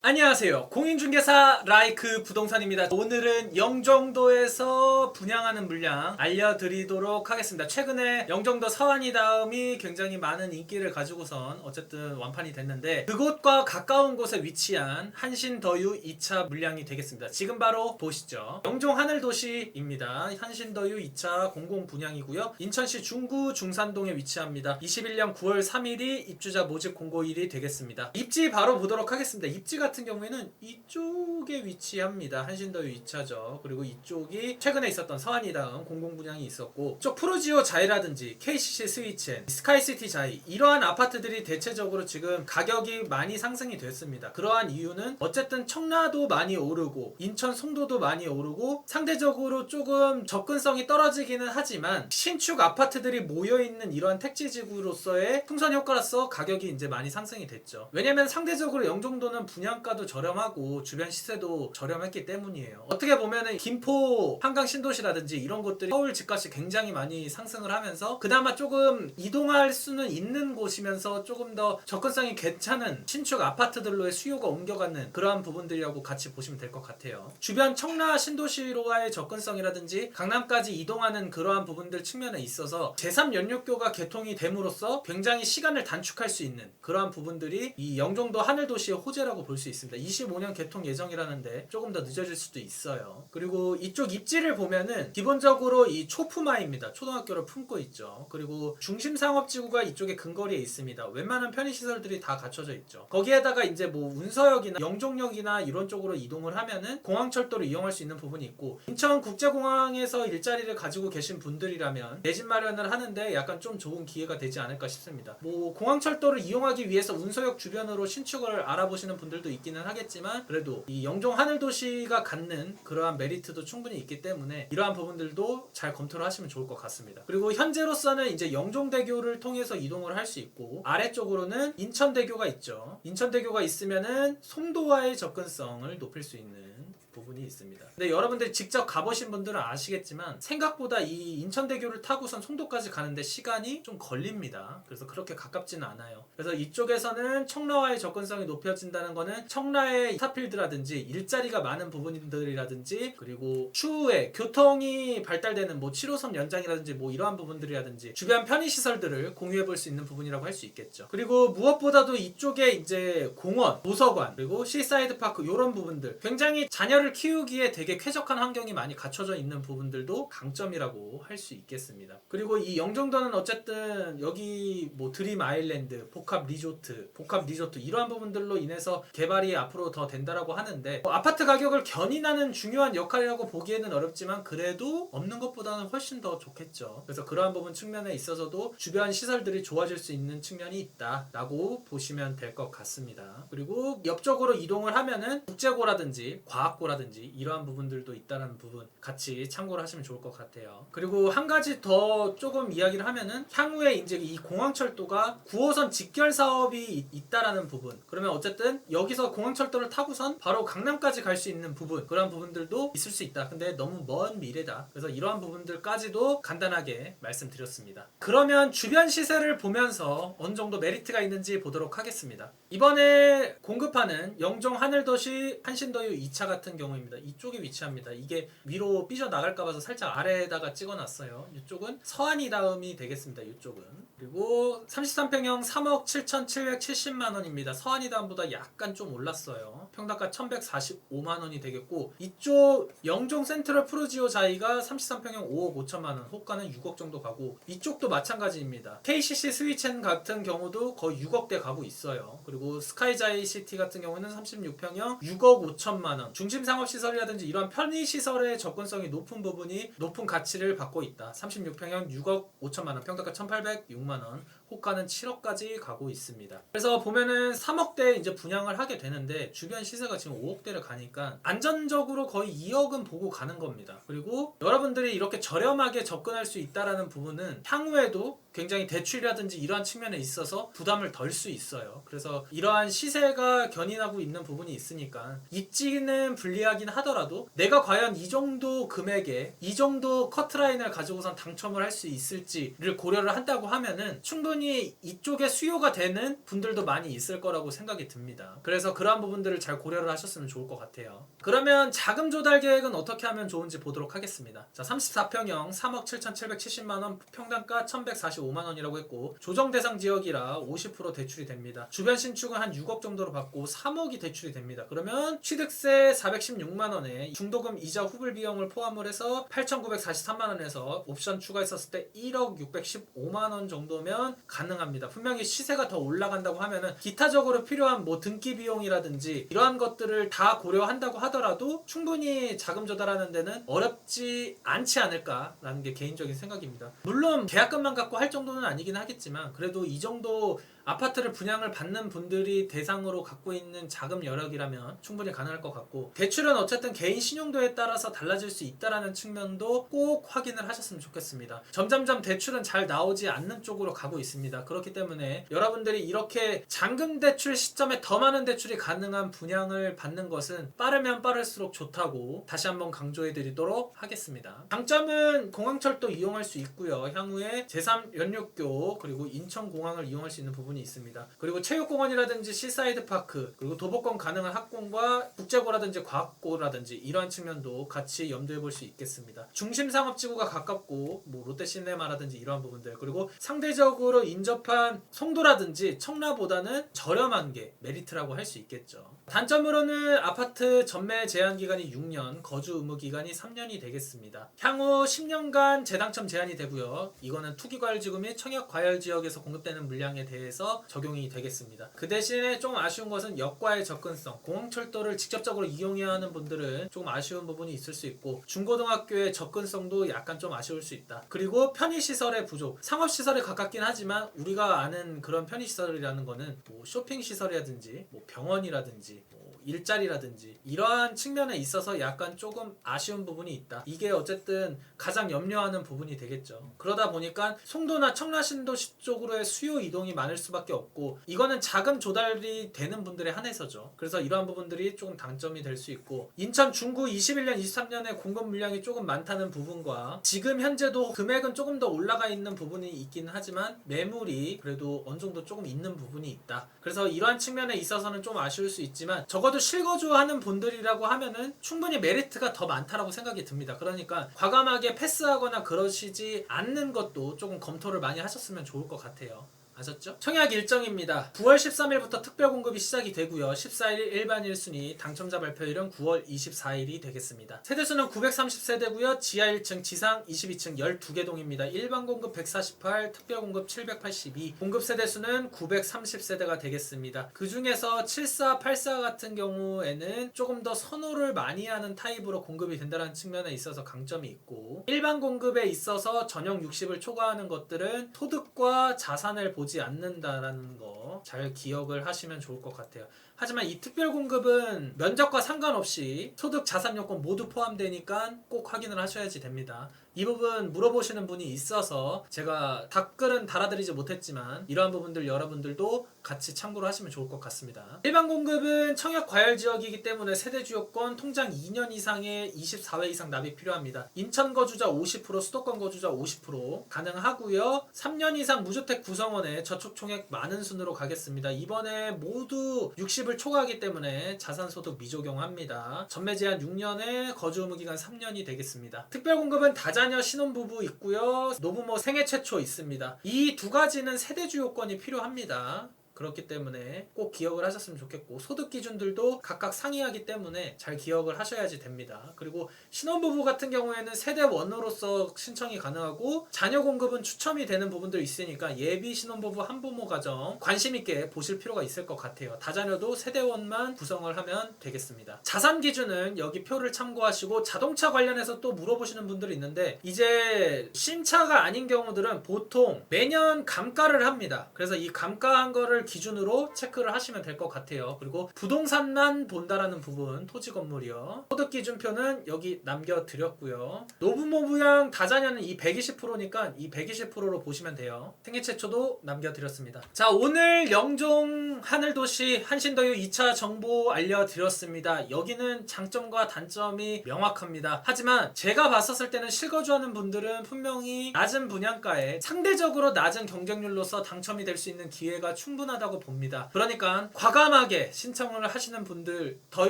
안녕하세요. 공인중개사 라이크 부동산입니다. 오늘은 영종도에서 분양하는 물량 알려드리도록 하겠습니다. 최근에 영종도 서안이 다음이 굉장히 많은 인기를 가지고선 어쨌든 완판이 됐는데 그곳과 가까운 곳에 위치한 한신더유 2차 물량이 되겠습니다. 지금 바로 보시죠. 영종 하늘도시입니다. 한신더유 2차 공공 분양이고요. 인천시 중구 중산동에 위치합니다. 21년 9월 3일이 입주자 모집 공고일이 되겠습니다. 입지 바로 보도록 하겠습니다. 입지 같은 경우에는 이쪽에 위치합니다. 한신더유 2차죠. 그리고 이쪽이 최근에 있었던 서안이 다음 공공 분양이 있었고, 이쪽 프루지오 자이라든지 KCC 스위첸, 스카이시티 자이 이러한 아파트들이 대체적으로 지금 가격이 많이 상승이 됐습니다. 그러한 이유는 어쨌든 청라도 많이 오르고 인천 송도도 많이 오르고 상대적으로 조금 접근성이 떨어지기는 하지만 신축 아파트들이 모여있는 이러한 택지지구로서의 풍선 효과로서 가격이 이제 많이 상승이 됐죠. 왜냐면 상대적으로 영종도는 분양가도 저렴하고 주변 시세도 저렴했기 때문이에요. 어떻게 보면은 김포 한강 신도시라든지 이런 곳들이 서울 집값이 굉장히 많이 상승을 하면서 그나마 조금 이동할 수는 있는 곳이면서 조금 더 접근성이 괜찮은 신축 아파트들로의 수요가 옮겨가는 그러한 부분들이라고 같이 보시면 될 것 같아요. 주변 청라 신도시로와의 접근성이라든지 강남까지 이동하는 그러한 부분들 측면에 있어서 제3연륙교가 개통이 됨으로써 굉장히 시간을 단축할 수 있는 그러한 부분들이 이 영종도 하늘도시의 호재라고 볼 수 있습니다. 25년 개통 예정이라는데 조금 더 늦어질 수도 있어요. 그리고 이쪽 입지를 보면은 기본적으로 이 초품화입니다. 초등학교를 품고 있죠. 그리고 중심 상업지구가 이쪽에 근거리에 있습니다. 웬만한 편의시설들이 다 갖춰져 있죠. 거기에다가 이제 뭐 운서역이나 영종역이나 이런 쪽으로 이동을 하면은 공항철도를 이용할 수 있는 부분이 있고, 인천국제공항에서 일자리를 가지고 계신 분들이라면 내 집 마련을 하는데 약간 좀 좋은 기회가 되지 않을까 싶습니다. 뭐 공항철도를 이용하기 위해서 운서역 주변으로 신축을 알아보시는 분들도 있기는 하겠지만, 그래도 이 영종 하늘도시가 갖는 그러한 메리트도 충분히 있기 때문에 이러한 부분들도 잘 검토를 하시면 좋을 것 같습니다. 그리고 현재로서는 이제 영종대교를 통해서 이동을 할 수 있고, 아래쪽으로는 인천대교가 있죠. 인천대교가 있으면은 송도와의 접근성을 높일 수 있는 부분이 있습니다. 근데 여러분들이 직접 가보신 분들은 아시겠지만 생각보다 이 인천대교를 타고선 송도까지 가는데 시간이 좀 걸립니다. 그래서 그렇게 가깝지는 않아요. 그래서 이쪽에서는 청라와의 접근성이 높여진다는 거는 청라의 스타필드라든지 일자리가 많은 부분들이라든지, 그리고 추후에 교통이 발달되는 뭐 7호선 연장이라든지 뭐 이러한 부분들이라든지 주변 편의시설들을 공유해 볼 수 있는 부분이라고 할 수 있겠죠. 그리고 무엇보다도 이쪽에 이제 공원, 도서관, 그리고 시사이드 파크 이런 부분들, 굉장히 자녀를 키우기에 되게 쾌적한 환경이 많이 갖춰져 있는 부분들도 강점이라고 할 수 있겠습니다. 그리고 이 영종도는 어쨌든 여기 뭐 드림 아일랜드, 복합 리조트 이러한 부분들로 인해서 개발이 앞으로 더 된다라고 하는데, 아파트 가격을 견인하는 중요한 역할이라고 보기에는 어렵지만 그래도 없는 것보다는 훨씬 더 좋겠죠. 그래서 그러한 부분 측면에 있어서도 주변 시설들이 좋아질 수 있는 측면이 있다라고 보시면 될 것 같습니다. 그리고 옆쪽으로 이동을 하면은 국제고라든지 과학고라든지 이러한 부분들도 있다는 부분 같이 참고를 하시면 좋을 것 같아요. 그리고 한 가지 더 조금 이야기를 하면은 향후에 이제 이 공항철도가 9호선 직결 사업이 있다라는 부분, 그러면 어쨌든 여기서 공항철도를 타고선 바로 강남까지 갈 수 있는 부분, 그런 부분들도 있을 수 있다. 근데 너무 먼 미래다. 그래서 이러한 부분들까지도 간단하게 말씀드렸습니다. 그러면 주변 시세를 보면서 어느 정도 메리트가 있는지 보도록 하겠습니다. 이번에 공급하는 영종 하늘도시 한신더유 2차 같은 경우입니다. 이쪽에 위치합니다. 이게 위로 삐져나갈까 봐서 살짝 아래에다가 찍어놨어요. 이쪽은 서안이 다음이 되겠습니다. 이쪽은. 그리고 33평형 3억 7,770만 원입니다. 서안이 다음보다 약간 좀 올랐어요. 평당가 1,145만 원이 되겠고, 이쪽 영종 센트럴 프루지오 자이가 33평형 5억 5천만 원, 호가는 6억 정도 가고, 이쪽도 마찬가지입니다. KCC 스위첸 같은 경우도 거의 6억대 가고 있어요. 그리고 스카이자이 시티 같은 경우는 36평형 6억 5천만 원, 중심 상업시설이라든지 이런 편의시설의 접근성이 높은 부분이 높은 가치를 받고 있다. 36평형 6억 5천만 원, 평당가 1,806만 원, 호가는 7억까지 가고 있습니다. 그래서 보면은 3억대 이제 분양을 하게 되는데 주변 시세가 지금 5억대를 가니까 안전적으로 거의 2억은 보고 가는 겁니다. 그리고 여러분들이 이렇게 저렴하게 접근할 수 있다라는 부분은 향후에도 굉장히 대출이라든지 이러한 측면에 있어서 부담을 덜 수 있어요. 그래서 이러한 시세가 견인하고 있는 부분이 있으니까 입지는 불리하긴 하더라도 내가 과연 이 정도 금액에 이 정도 커트라인을 가지고선 당첨을 할 수 있을지를 고려를 한다고 하면은 충분히 충분히 이쪽에 수요가 되는 분들도 많이 있을 거라고 생각이 듭니다. 그래서 그러한 부분들을 잘 고려를 하셨으면 좋을 것 같아요. 그러면 자금 조달 계획은 어떻게 하면 좋은지 보도록 하겠습니다. 자, 34평형 3억 7,770만원, 평당가 1,145만원이라고 했고, 조정 대상 지역이라 50% 대출이 됩니다. 주변 신축은 한 6억 정도로 받고 3억이 대출이 됩니다. 그러면 취득세 416만원에 중도금 이자 후불 비용을 포함을 해서 8,943만원에서 옵션 추가했었을 때 1억 615만원 정도면 가능합니다. 분명히 시세가 더 올라간다고 하면은 기타적으로 필요한 뭐 등기 비용이라든지 이러한 것들을 다 고려한다고 하더라도 충분히 자금 조달하는 데는 어렵지 않지 않을까라는 게 개인적인 생각입니다. 물론 계약금만 갖고 할 정도는 아니긴 하겠지만 그래도 이 정도 아파트를 분양을 받는 분들이 대상으로 갖고 있는 자금 여력이라면 충분히 가능할 것 같고, 대출은 어쨌든 개인 신용도에 따라서 달라질 수 있다는 측면도 꼭 확인을 하셨으면 좋겠습니다. 점점점 대출은 잘 나오지 않는 쪽으로 가고 있습니다. 그렇기 때문에 여러분들이 이렇게 잔금 대출 시점에 더 많은 대출이 가능한 분양을 받는 것은 빠르면 빠를수록 좋다고 다시 한번 강조해 드리도록 하겠습니다. 장점은 공항철도 이용할 수 있고요. 향후에 제3연륙교 그리고 인천공항을 이용할 수 있는 부분이 있습니다. 그리고 체육공원이라든지 시사이드 파크, 그리고 도보권 가능한 학공과 국제고라든지 과학고라든지 이러한 측면도 같이 염두해 볼 수 있겠습니다. 중심 상업지구가 가깝고 뭐 롯데시네마라든지 이러한 부분들, 그리고 상대적으로 인접한 송도라든지 청라보다는 저렴한 게 메리트라고 할 수 있겠죠. 단점으로는 아파트 전매 제한 기간이 6년, 거주 의무 기간이 3년이 되겠습니다. 향후 10년간 재당첨 제한이 되고요. 이거는 투기과열지구 및 청약과열지역에서 공급되는 물량에 대해서 적용이 되겠습니다. 그 대신에 좀 아쉬운 것은 역과의 접근성, 공항철도를 직접적으로 이용해야 하는 분들은 조금 아쉬운 부분이 있을 수 있고, 중고등학교의 접근성도 약간 좀 아쉬울 수 있다. 그리고 편의시설의 부족, 상업시설에 가깝긴 하지만 우리가 아는 그런 편의시설이라는 거는 뭐 쇼핑시설이라든지 뭐 병원이라든지 뭐 일자리라든지 이러한 측면에 있어서 약간 조금 아쉬운 부분이 있다. 이게 어쨌든 가장 염려하는 부분이 되겠죠. 그러다 보니까 송도나 청라신도시 쪽으로의 수요 이동이 많을 수밖에 없고, 이거는 자금 조달이 되는 분들에 한해서죠. 그래서 이러한 부분들이 조금 단점이 될 수 있고, 인천 중구 21년 23년에 공급 물량이 조금 많다는 부분과 지금 현재도 금액은 조금 더 올라가 있는 부분이 있긴 하지만 매물이 그래도 어느 정도 조금 있는 부분이 있다. 그래서 이러한 측면에 있어서는 좀 아쉬울 수 있지만 적어도 실거주하는 분들이라고 하면은 충분히 메리트가 더 많다라고 생각이 듭니다. 그러니까 과감하게 패스하거나 그러시지 않는 것도 조금 검토를 많이 하셨으면 좋을 것 같아요. 아셨죠? 청약 일정입니다. 9월 13일부터 특별 공급이 시작이 되고요. 14일 일반 1순위 당첨자 발표일은 9월 24일이 되겠습니다. 세대수는 930세대고요. 지하 1층, 지상 22층 12개 동입니다. 일반 공급 148, 특별 공급 782, 공급 세대수는 930세대가 되겠습니다. 그 중에서 74, 84 같은 경우에는 조금 더 선호를 많이 하는 타입으로 공급이 된다는 측면에 있어서 강점이 있고, 일반 공급에 있어서 전용 60을 초과하는 것들은 소득과 자산을 보지 않는다라는 거 잘 기억을 하시면 좋을 것 같아요. 하지만 이 특별 공급은 면적과 상관없이 소득, 자산 요건 모두 포함되니까 꼭 확인을 하셔야지 됩니다. 이 부분 물어보시는 분이 있어서 제가 답글은 달아드리지 못했지만 이러한 부분들 여러분들도 같이 참고를 하시면 좋을 것 같습니다. 일반 공급은 청약 과열 지역이기 때문에 세대 주요권 통장 2년 이상의 24회 이상 납입 필요합니다. 인천 거주자 50%, 수도권 거주자 50% 가능하고요. 3년 이상 무주택 구성원의 저축 총액 많은 순으로 가겠습니다. 이번에 모두 60을 초과하기 때문에 자산소득 미적용합니다. 전매 제한 6년에 거주 의무 기간 3년이 되겠습니다. 특별 공급은 다자녀 신혼부부 있고요. 노부모 생애 최초 있습니다. 이 두 가지는 세대 주요건이 필요합니다. 그렇기 때문에 꼭 기억을 하셨으면 좋겠고, 소득 기준들도 각각 상이하기 때문에 잘 기억을 하셔야지 됩니다. 그리고 신혼부부 같은 경우에는 세대 1으로서 신청이 가능하고, 자녀 공급은 추첨이 되는 부분도 있으니까 예비 신혼부부 한부모 가정 관심 있게 보실 필요가 있을 것 같아요. 다자녀도 세대 1만 구성을 하면 되겠습니다. 자산 기준은 여기 표를 참고하시고, 자동차 관련해서 또 물어보시는 분들이 있는데, 이제 신차가 아닌 경우들은 보통 매년 감가를 합니다. 그래서 이 감가한 거를 기준으로 체크를 하시면 될 것 같아요. 그리고 부동산만 본다라는 부분, 토지 건물이요. 소득 기준표는 여기 남겨드렸고요. 노부모 부양 다자녀는 이 120%니까 이 120%로 보시면 돼요. 생애 최초도 남겨드렸습니다. 자, 오늘 영종 하늘도시 한신더유 2차 정보 알려드렸습니다. 여기는 장점과 단점이 명확합니다. 하지만 제가 봤었을 때는 실거주하는 분들은 분명히 낮은 분양가에 상대적으로 낮은 경쟁률로서 당첨이 될 수 있는 기회가 충분하다고 봅니다. 그러니까 과감하게 신청을 하시는 분들 더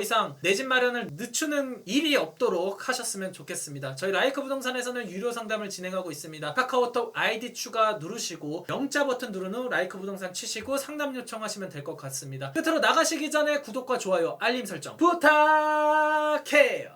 이상 내 집 마련을 늦추는 일이 없도록 하셨으면 좋겠습니다. 저희 라이크 부동산에서는 유료 상담을 진행하고 있습니다. 카카오톡 아이디 추가 누르시고 영자 버튼 누른 후 라이크 부동산 치시고 상담 요청하시면 될 것 같습니다. 끝으로 나가시기 전에 구독과 좋아요, 알림 설정 부탁해요.